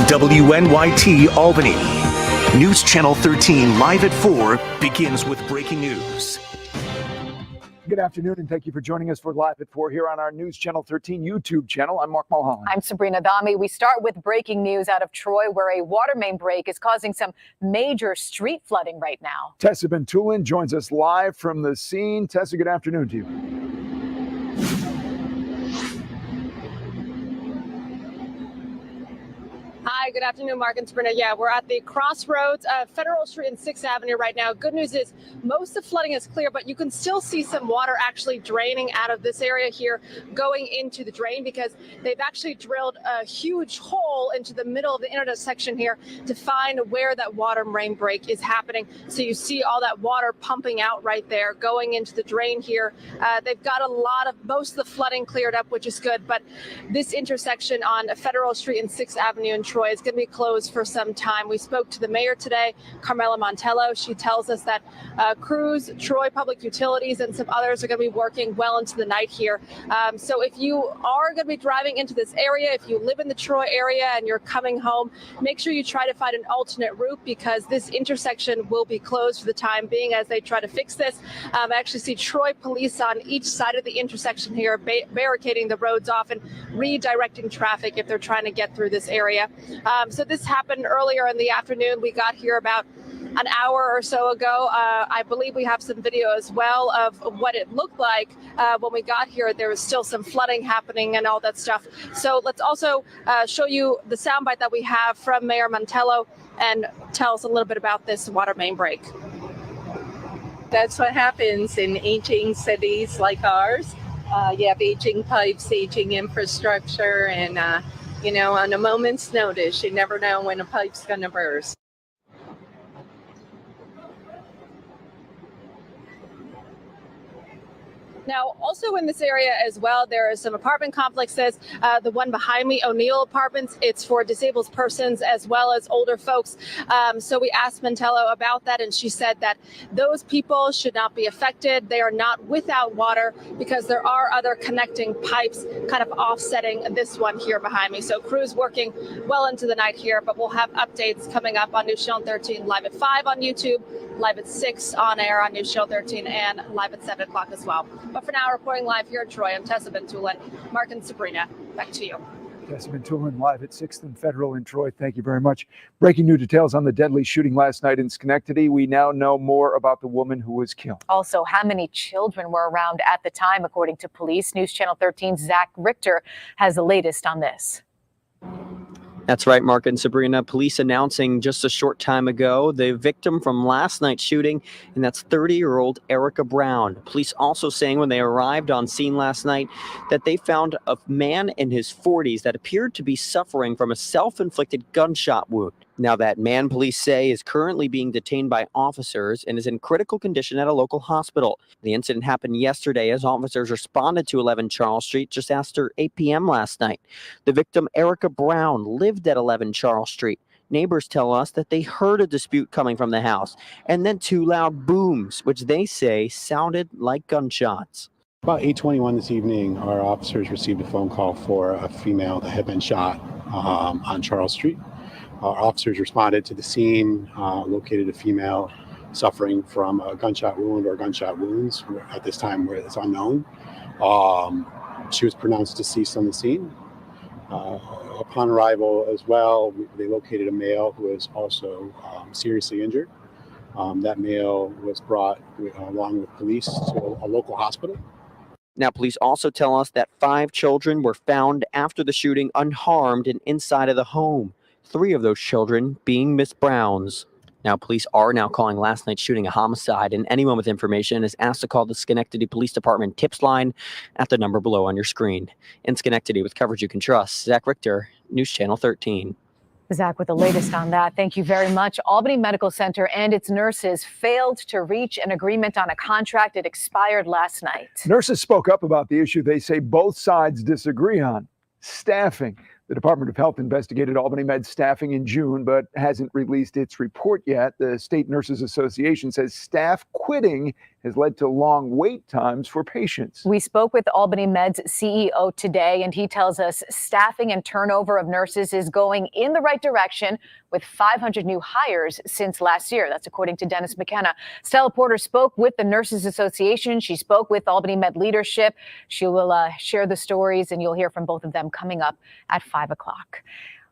WNYT Albany. News Channel 13 live at 4 begins with breaking news. Good afternoon, and thank you for joining us for Live at 4 here on our News Channel 13 YouTube channel. I'm Mark Mulholland. I'm Sabrina Dami. We start with breaking news out of Troy, where a water main break is causing some major street flooding right now. Tessa Bentulin joins us live from the scene. Tessa, good afternoon to you. Hi, good afternoon, Mark and Sabrina. Yeah, we're at the crossroads of Federal Street and 6th Avenue right now. Good news is most of the flooding is clear, but you can still see some water actually draining out of this area here, going into the drain, because they've actually drilled a huge hole into the middle of the intersection here to find where that water main break is happening. So you see all that water pumping out right there, going into the drain here. They've got most of the flooding cleared up, which is good, but this intersection on Federal Street and 6th Avenue in Troy is going to be closed for some time. We spoke to the mayor today, Carmela Montello. She tells us that crews, Troy Public Utilities, and some others are going to be working well into the night here. So if you are going to be driving into this area, if you live in the Troy area and you're coming home, make sure you try to find an alternate route, because this intersection will be closed for the time being as they try to fix this. I actually see Troy police on each side of the intersection here, barricading the roads off and redirecting traffic if they're trying to get through this area. So this happened earlier in the afternoon. We got here about an hour or so ago. I believe we have some video as well of what it looked like when we got here. There was still some flooding happening and all that stuff. So let's also show you the soundbite that we have from Mayor Montello and tell us a little bit about this water main break. That's what happens in aging cities like ours. You have aging pipes, aging infrastructure, and on a moment's notice, you never know when a pipe's going to burst. Now, also in this area as well, there are some apartment complexes. The one behind me, O'Neill Apartments, it's for disabled persons as well as older folks. So we asked Montello about that, and she said that those people should not be affected. They are not without water because there are other connecting pipes kind of offsetting this one here behind me. So crews working well into the night here, but we'll have updates coming up on News Channel 13 live at 5 on YouTube, live at 6 on air on News Channel 13, and live at 7 o'clock as well. But for now, reporting live here in Troy, I'm Tessa Bentulin. Mark and Sabrina, back to you. Tessa Bentulin live at 6th and Federal in Troy. Thank you very much. Breaking new details on the deadly shooting last night in Schenectady. We now know more about the woman who was killed. Also, how many children were around at the time, according to police. News Channel 13's Zach Richter has the latest on this. That's right, Mark and Sabrina. Police announcing just a short time ago the victim from last night's shooting, and that's 30-year-old Erica Brown. Police also saying when they arrived on scene last night that they found a man in his 40s that appeared to be suffering from a self-inflicted gunshot wound. Now, that man, police say, is currently being detained by officers and is in critical condition at a local hospital. The incident happened yesterday as officers responded to 11 Charles Street just after 8 p.m. last night. The victim, Erica Brown, lived at 11 Charles Street. Neighbors tell us that they heard a dispute coming from the house and then two loud booms, which they say sounded like gunshots. About 8:21 this evening, our officers received a phone call for a female that had been shot on Charles Street. Our officers responded to the scene, located a female suffering from a gunshot wound or gunshot wounds. At this time, it's unknown. She was pronounced deceased on the scene. Upon arrival as well, they located a male who was also seriously injured. That male was brought along with police to a local hospital. Now, police also tell us that 5 children were found after the shooting unharmed and inside of the home. 3 of those children being Miss Brown's. Now, police are now calling last night's shooting a homicide, and anyone with information is asked to call the Schenectady Police Department tips line at the number below on your screen. In Schenectady, with coverage you can trust, Zach Richter, News Channel 13. Zach, with the latest on that, thank you very much. Albany Medical Center and its nurses failed to reach an agreement on a contract that expired last night. Nurses spoke up about the issue they say both sides disagree on: staffing. The Department of Health investigated Albany Med's staffing in June, but hasn't released its report yet. The State Nurses Association says staff quitting has led to long wait times for patients. We spoke with Albany Med's CEO today, and he tells us staffing and turnover of nurses is going in the right direction with 500 new hires since last year. That's according to Dennis McKenna. Stella Porter spoke with the Nurses Association. She spoke with Albany Med leadership. She will share the stories, and you'll hear from both of them coming up at 5 o'clock.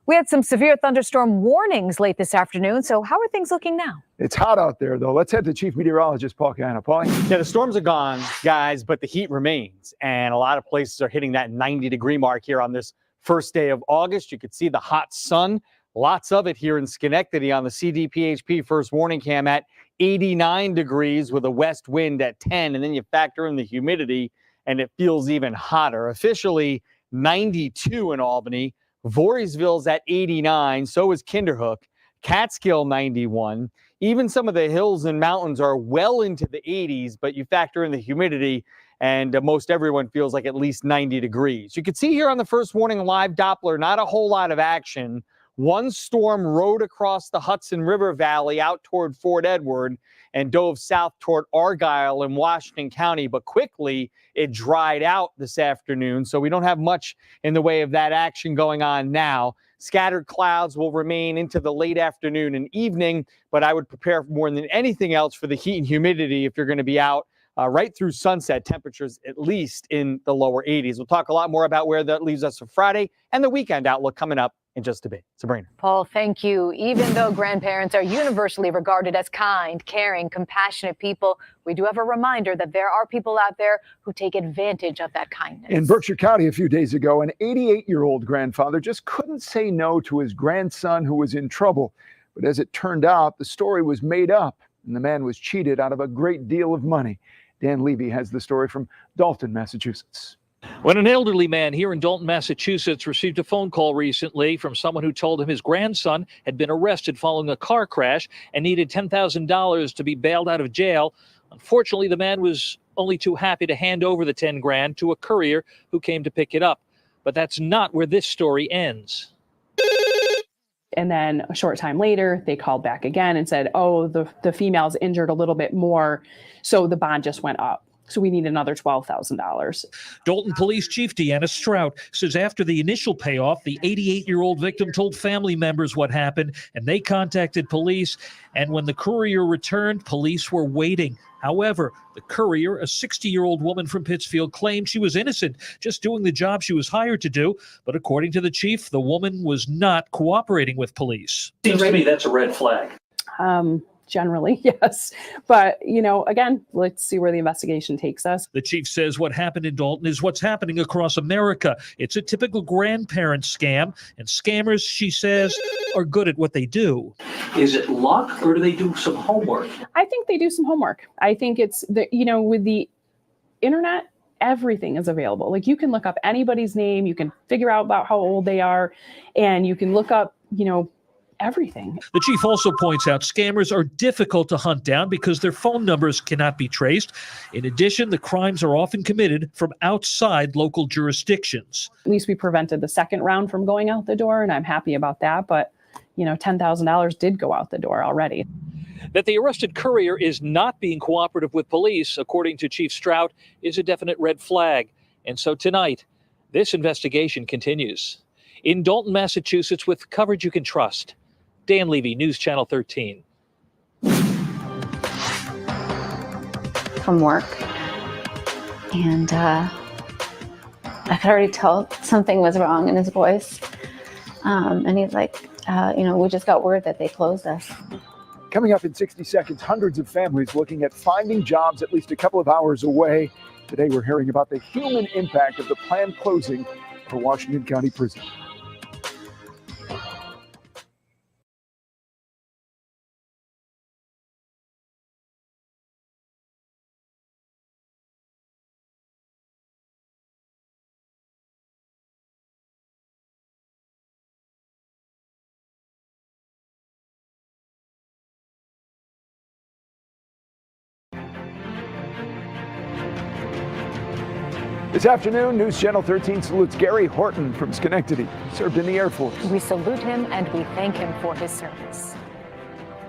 We had some severe thunderstorm warnings late this afternoon. So how are things looking now? It's hot out there, though. Let's head to Chief Meteorologist Paul Kahana. Paulie? Yeah, the storms are gone, guys, but the heat remains. And a lot of places are hitting that 90-degree mark here on this first day of August. You can see the hot sun, lots of it here in Schenectady on the CDPHP first warning cam at 89 degrees with a west wind at 10. And then you factor in the humidity and it feels even hotter. Officially 92 in Albany. Voorheesville's at 89, so is Kinderhook. Catskill 91. Even some of the hills and mountains are well into the 80s, but you factor in the humidity and most everyone feels like at least 90 degrees. You can see here on the first warning live Doppler, not a whole lot of action. One storm rode across the Hudson River Valley out toward Fort Edward and dove south toward Argyle in Washington County, but quickly it dried out this afternoon. So we don't have much in the way of that action going on now. Scattered clouds will remain into the late afternoon and evening, but I would prepare more than anything else for the heat and humidity if you're going to be out right through sunset, temperatures at least in the lower 80s. We'll talk a lot more about where that leaves us for Friday and the weekend outlook coming up in just a bit. Sabrina. Paul, thank you. Even though grandparents are universally regarded as kind, caring, compassionate people, we do have a reminder that there are people out there who take advantage of that kindness. In Berkshire County a few days ago, an 88-year-old grandfather just couldn't say no to his grandson who was in trouble. But as it turned out, the story was made up and the man was cheated out of a great deal of money. Dan Levy has the story from Dalton, Massachusetts. When an elderly man here in Dalton, Massachusetts received a phone call recently from someone who told him his grandson had been arrested following a car crash and needed $10,000 to be bailed out of jail. Unfortunately, the man was only too happy to hand over the 10 grand to a courier who came to pick it up. But that's not where this story ends. And then a short time later, they called back again and said, oh, the female's injured a little bit more, so the bond just went up. So we need another $12,000. Dalton Police Chief Deanna Strout says after the initial payoff, the 88-year-old victim told family members what happened, and they contacted police. And when the courier returned, police were waiting. However, the courier, a 60-year-old woman from Pittsfield, claimed she was innocent, just doing the job she was hired to do. But according to the chief, the woman was not cooperating with police. Seems to me that's a red flag. Generally, yes. But, again, let's see where the investigation takes us. The chief says what happened in Dalton is what's happening across America. It's a typical grandparent scam, and scammers, she says, are good at what they do. Is it luck, or do they do some homework? I think they do some homework. I think it's, with the internet, everything is available. Like, you can look up anybody's name, you can figure out about how old they are, and you can look up, everything. The chief also points out scammers are difficult to hunt down because their phone numbers cannot be traced. In addition, the crimes are often committed from outside local jurisdictions. At least we prevented the second round from going out the door, and I'm happy about that. But, $10,000 did go out the door already. That the arrested courier is not being cooperative with police, according to Chief Strout, is a definite red flag. And so tonight, this investigation continues. In Dalton, Massachusetts, with coverage you can trust, Dan Levy, News Channel 13. From work, and I could already tell something was wrong in his voice. And he's like, we just got word that they closed us. Coming up in 60 seconds, hundreds of families looking at finding jobs at least a couple of hours away. Today we're hearing about the human impact of the planned closing for Washington County Prison. This afternoon, News Channel 13 salutes Gary Horton from Schenectady. He served in the Air Force. We salute him and we thank him for his service.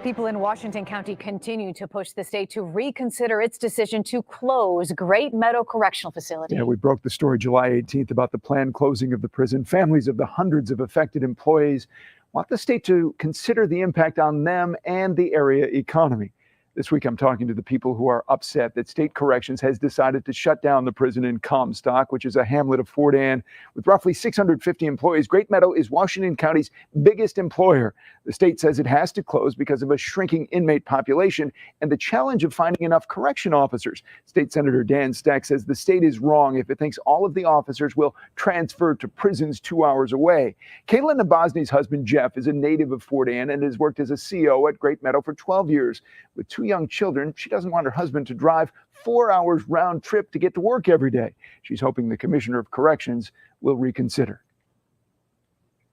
People in Washington County continue to push the state to reconsider its decision to close Great Meadow Correctional Facility. Yeah, we broke the story July 18th about the planned closing of the prison. Families of the hundreds of affected employees want the state to consider the impact on them and the area economy. This week, I'm talking to the people who are upset that State Corrections has decided to shut down the prison in Comstock, which is a hamlet of Fort Anne with roughly 650 employees. Great Meadow is Washington County's biggest employer. The state says it has to close because of a shrinking inmate population and the challenge of finding enough correction officers. State Senator Dan Stack says the state is wrong if it thinks all of the officers will transfer to prisons 2 hours away. Kayla Nabozny's husband, Jeff, is a native of Fort Anne and has worked as a CO at Great Meadow for 12 years. With 2 young children, she doesn't want her husband to drive 4 hours round trip to get to work every day. She's hoping the Commissioner of Corrections will reconsider.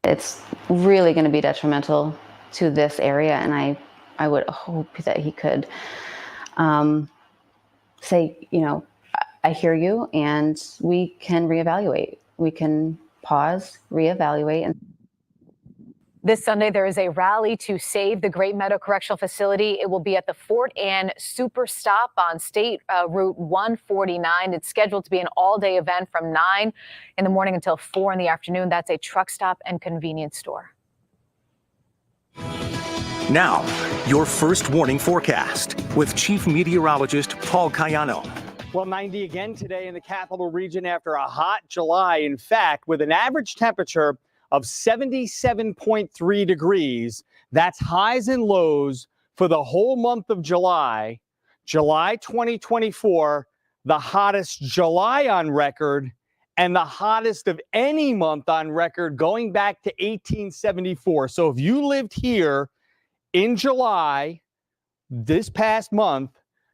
It's really going to be detrimental to this area, and I would hope that he could say, I hear you, and we can reevaluate. We can pause, reevaluate, and This Sunday, there is a rally to save the Great Meadow Correctional Facility. It will be at the Fort Anne Super Stop on State Route 149. It's scheduled to be an all-day event from 9 in the morning until 4 in the afternoon. That's a truck stop and convenience store. Now, your first warning forecast with Chief Meteorologist Paul Cayano. Well, 90 again today in the capital region after a hot July. In fact, with an average temperature of 77.3 degrees. That's highs and lows for the whole month of July. July 2024, the hottest July on record and the hottest of any month on record going back to 1874. So if you lived here in July this past month,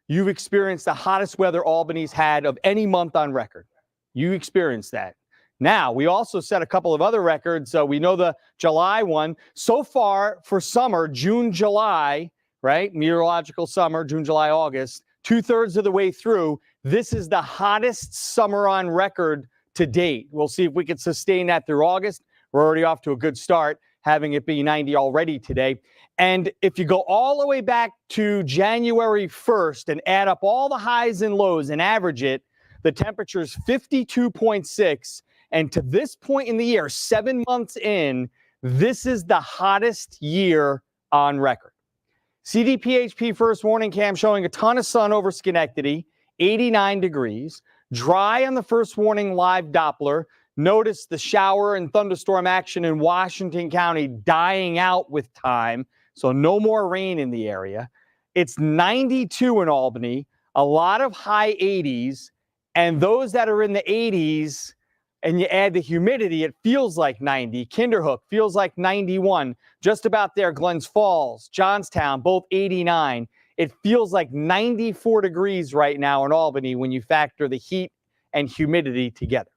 you've experienced the hottest weather Albany's had of any month on record. You experienced that. Now, we also set a couple of other records. We know the July one. So far for summer, June, July, right? Meteorological summer, June, July, August, 2/3 of the way through. This is the hottest summer on record to date. We'll see if we can sustain that through August. We're already off to a good start, having it be 90 already today. And if you go all the way back to January 1st and add up all the highs and lows and average it, the temperature is 52.6. And to this point in the year, 7 months in, this is the hottest year on record. CDPHP first warning cam showing a ton of sun over Schenectady, 89 degrees. Dry on the first warning live Doppler. Notice the shower and thunderstorm action in Washington County dying out with time. So no more rain in the area. It's 92 in Albany, a lot of high 80s. And those that are in the 80s, and you add the humidity, it feels like 90. Kinderhook feels like 91. Just about there, Glens Falls, Johnstown, both 89. It feels like 94 degrees right now in Albany when you factor the heat and humidity together.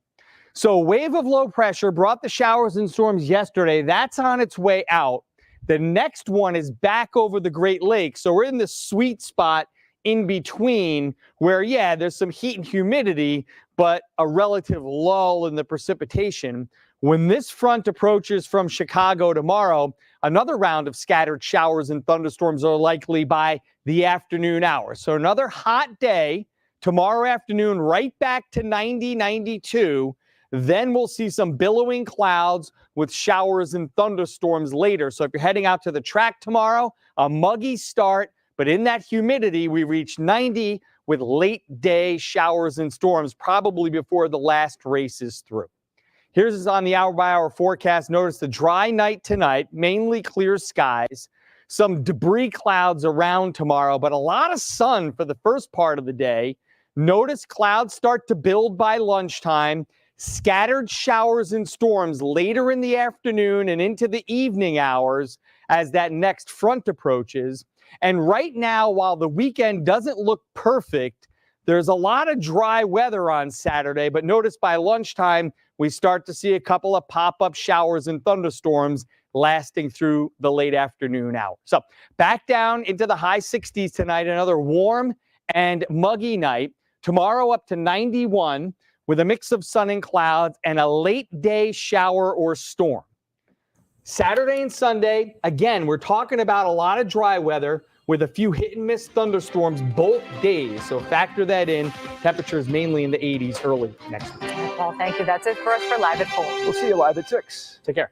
So a wave of low pressure brought the showers and storms yesterday. That's on its way out. The next one is back over the Great Lakes. So we're in the sweet spot in between where, yeah, there's some heat and humidity, but a relative lull in the precipitation. When this front approaches from Chicago tomorrow, another round of scattered showers and thunderstorms are likely by the afternoon hours. So another hot day tomorrow afternoon, right back to 90, 92. Then we'll see some billowing clouds with showers and thunderstorms later. So if you're heading out to the track tomorrow, a muggy start. But in that humidity, we reach 90 with late day showers and storms, probably before the last race is through. Here's on the hour-by-hour forecast. Notice the dry night tonight, mainly clear skies. Some debris clouds around tomorrow, but a lot of sun for the first part of the day. Notice clouds start to build by lunchtime. Scattered showers and storms later in the afternoon and into the evening hours as that next front approaches. And right now, while the weekend doesn't look perfect, there's a lot of dry weather on Saturday. But notice by lunchtime, we start to see a couple of pop-up showers and thunderstorms lasting through the late afternoon hours. So back down into the high 60s tonight, another warm and muggy night. Tomorrow up to 91 with a mix of sun and clouds and a late day shower or storm. Saturday and Sunday, again, we're talking about a lot of dry weather with a few hit and miss thunderstorms both days. So factor that in. Temperatures mainly in the 80s early next week. Paul, thank you. That's it for us for Live at 4. We'll see you live at 6. Take care.